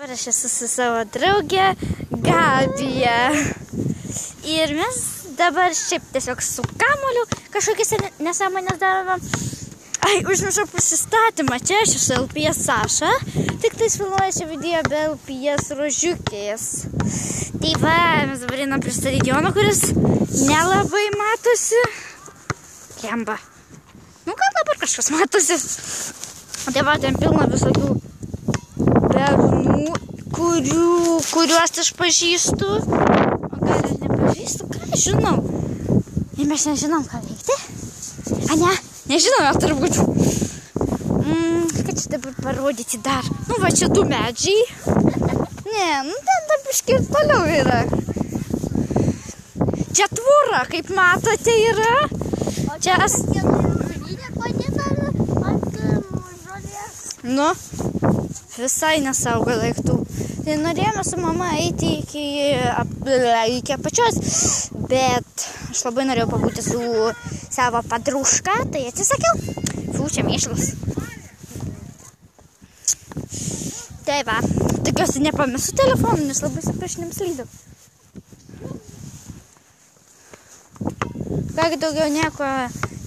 Dabar aš esu su savo draugė Gabija. Ir mes dabar šiaip tiesiog su kamuoliu kažkokias nesąmonės darome. Ai, užmiršau prisistatymą. Čia aš esu LPS Saša. Tik tais filmuoju šią video be LPS rožiukės. Tai va, mes dabar einam prie stadiono, kuris nelabai matosi. Lemba. Nu, gal dabar kažkas matosi. Tai va, ten pilna visokių bernų, kuriuos aš pažįstu. O gal ir nepažįstu, ką aš žinau. Ir mes nežinom, ką veikti. A ne, nežinome turbūt. Ką čia dabar parodyti dar? Nu va, čia du medžiai. Ne, nu ten dar biškį ir toliau yra. Čia tvora, kaip matote, yra. Čia nu, visai nesaugo daiktų. Tai norėjome su mama eiti iki apačios, bet aš labai norėjau pabūti su savo padruška, tai atsisakiau. Čia mėšlas. Tai va, tikiuosi nepamesiu telefonu, nes labai supriešinėm slydau. Ką daugiau nieko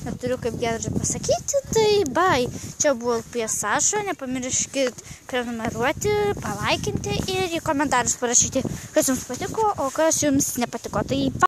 neturiu kaip gero pasakyti, tai bye. Čia buvo LPS Saša, nepamirškit prenumeruoti, palaikinti ir į komentarus parašyti, kas jums patiko, o kas jums nepatiko. Tai